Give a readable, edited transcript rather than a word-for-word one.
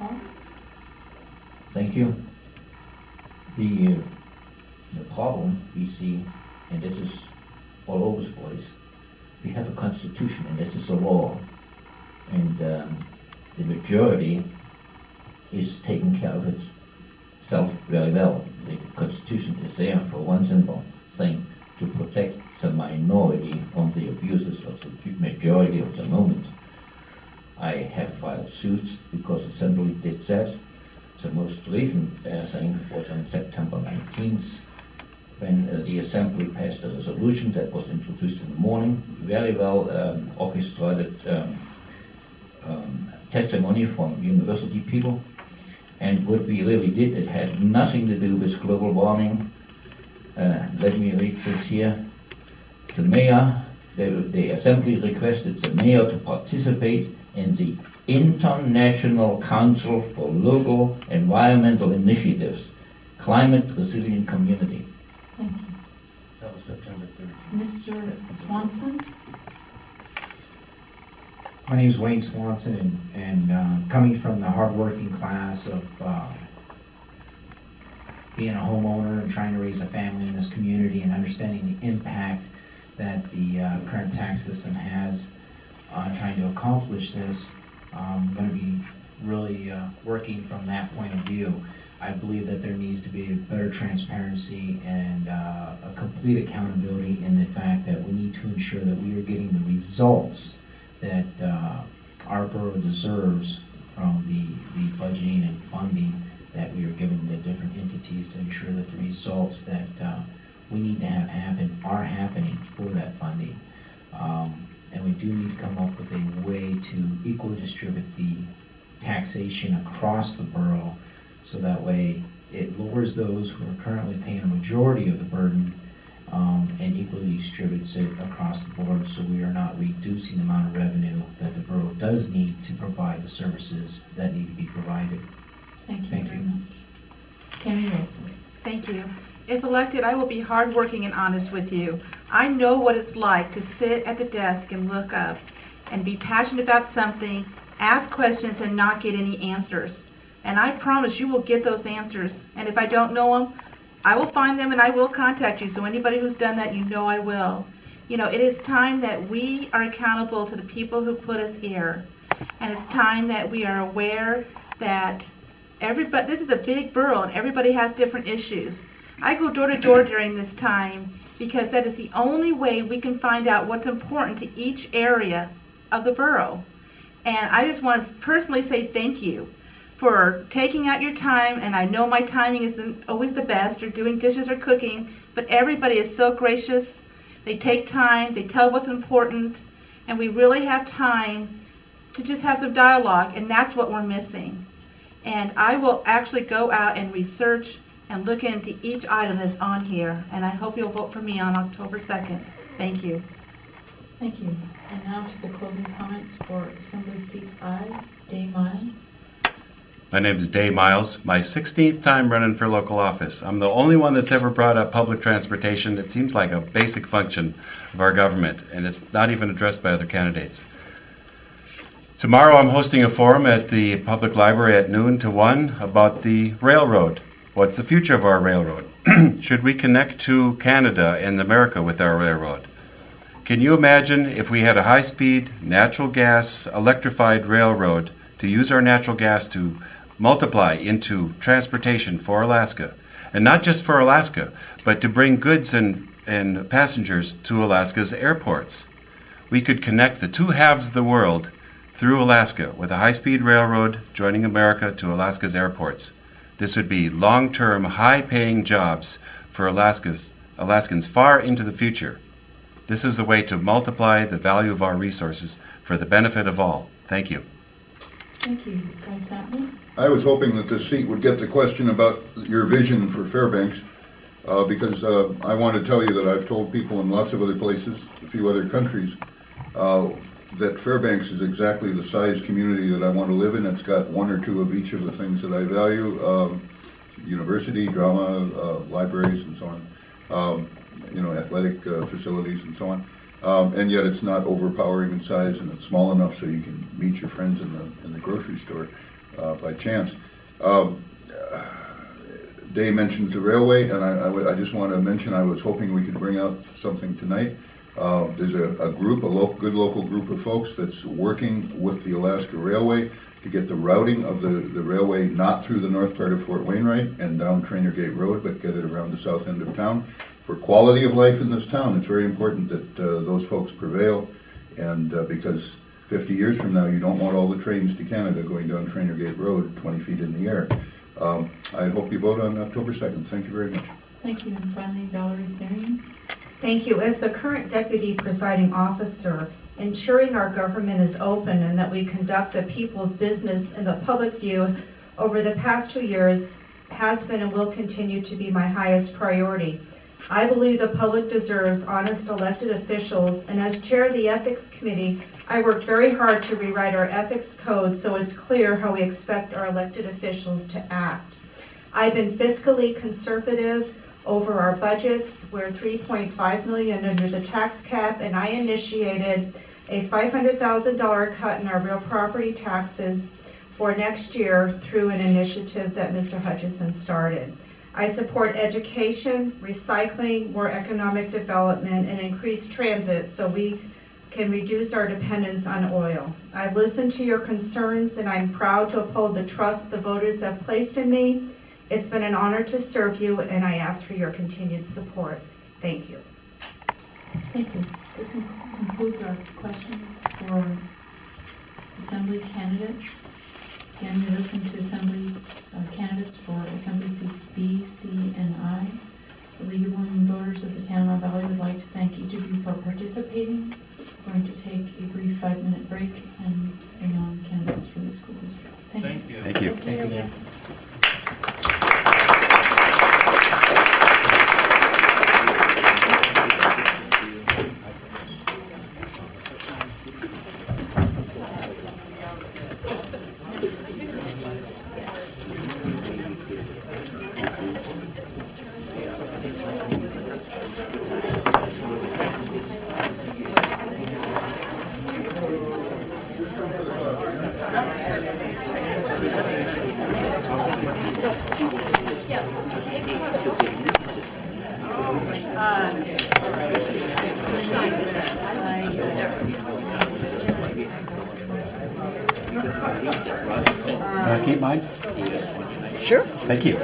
call. Thank you. The problem we see, and this is all over the place, we have a constitution and this is a law, and the majority is taking care of itself very well. The constitution is there for one simple thing, to protect the minority from the abuses of the majority of the moment. I have filed suits because the Assembly did that. The most recent thing was on September 19th, when the Assembly passed a resolution that was introduced in the morning, very well orchestrated testimony from university people. And what we really did, it had nothing to do with global warming. Let me read this here. The mayor, the Assembly requested the mayor to participate in the International Council for Local Environmental Initiatives, Climate Resilient Community. Thank you. That was September 3rd. Mr. Swanson? My name is Wayne Swanson, and coming from the hardworking class of being a homeowner and trying to raise a family in this community and understanding the impact that the current tax system has on trying to accomplish this, I'm going to be really working from that point of view. I believe that there needs to be better transparency and a complete accountability in the fact that we need to ensure that we are getting the results that our borough deserves from the budgeting and funding that we are giving the different entities to ensure that the results that we need to have happen are happening for that funding. And we do need to come up with a way to equally distribute the taxation across the borough, so that way it lowers those who are currently paying a majority of the burden and equally distributes it across the board, so we are not reducing the amount of revenue that the borough does need to provide the services that need to be provided. Thank you very much. Tammy Wilson. Thank you. If elected, I will be hardworking and honest with you. I know what it's like to sit at the desk and look up and be passionate about something, ask questions, and not get any answers. And I promise you will get those answers. And if I don't know them, I will find them and I will contact you. So anybody who's done that, you know I will. You know, it is time that we are accountable to the people who put us here. And it's time that we are aware that everybody, this is a big borough and everybody has different issues. I go door to door during this time because that is the only way we can find out what's important to each area of the borough. And I just want to personally say thank you for taking out your time, and I know my timing isn't always the best, or doing dishes or cooking, but everybody is so gracious. They take time, they tell what's important, and we really have time to just have some dialogue, and that's what we're missing. And I will actually go out and research and look into each item that's on here, and I hope you'll vote for me on October 2nd. Thank you. Thank you. And now to the closing comments for Assembly Seat 5, Dave Miles. My name is Dave Miles, my 16th time running for local office. I'm the only one that's ever brought up public transportation. It seems like a basic function of our government, and it's not even addressed by other candidates. Tomorrow I'm hosting a forum at the public library at noon to 1 about the railroad. What's the future of our railroad? Should we connect to Canada and America with our railroad? Can you imagine if we had a high-speed, natural gas, electrified railroad to use our natural gas to multiply into transportation for Alaska? And not just for Alaska, but to bring goods and passengers to Alaska's airports. We could connect the two halves of the world through Alaska with a high-speed railroad joining America to Alaska's airports. This would be long-term, high-paying jobs for Alaskans far into the future. This is the way to multiply the value of our resources for the benefit of all. Thank you. Thank you. Guy Sattler? I was hoping that this seat would get the question about your vision for Fairbanks, because I want to tell you that I've told people in lots of other places, a few other countries, that Fairbanks is exactly the size community that I want to live in. It's got one or two of each of the things that I value, university, drama, libraries, and so on, you know, athletic facilities and so on. And yet it's not overpowering in size, and it's small enough so you can meet your friends in the grocery store. by chance. Dave mentions the railway, and I just want to mention, I was hoping we could bring out something tonight. There's a group, good local group of folks that's working with the Alaska Railway to get the routing of the railway not through the north part of Fort Wainwright and down Trainer Gate Road, but get it around the south end of town. For quality of life in this town, it's very important that those folks prevail, and because 50 years from now, you don't want all the trains to Canada going down Trainer Gate Road 20 feet in the air. I hope you vote on October 2nd. Thank you very much. Thank you. And finally, Valerie Therian. Thank you. As the current Deputy Presiding Officer, ensuring our government is open and that we conduct the people's business in the public view over the past 2 years has been and will continue to be my highest priority. I believe the public deserves honest elected officials, and as chair of the Ethics Committee, I worked very hard to rewrite our ethics code so it's clear how we expect our elected officials to act. I've been fiscally conservative over our budgets. We're $3.5 million under the tax cap, and I initiated a $500,000 cut in our real property taxes for next year through an initiative that Mr. Hutchison started. I support education, recycling, more economic development, and increased transit so we can reduce our dependence on oil. I've listened to your concerns, and I'm proud to uphold the trust the voters have placed in me. It's been an honor to serve you, and I ask for your continued support. Thank you. Thank you. This concludes our questions for Assembly candidates. Again, we listen to Assembly candidates for Assembly seats B, C, and I. The League of Women Voters of the Town of Valley would like to thank each of you for participating. We're going to take a brief 5-minute break and bring on candidates for the school district. Thank you. Thank you. Thank you. Can I keep mine? Sure. Thank you.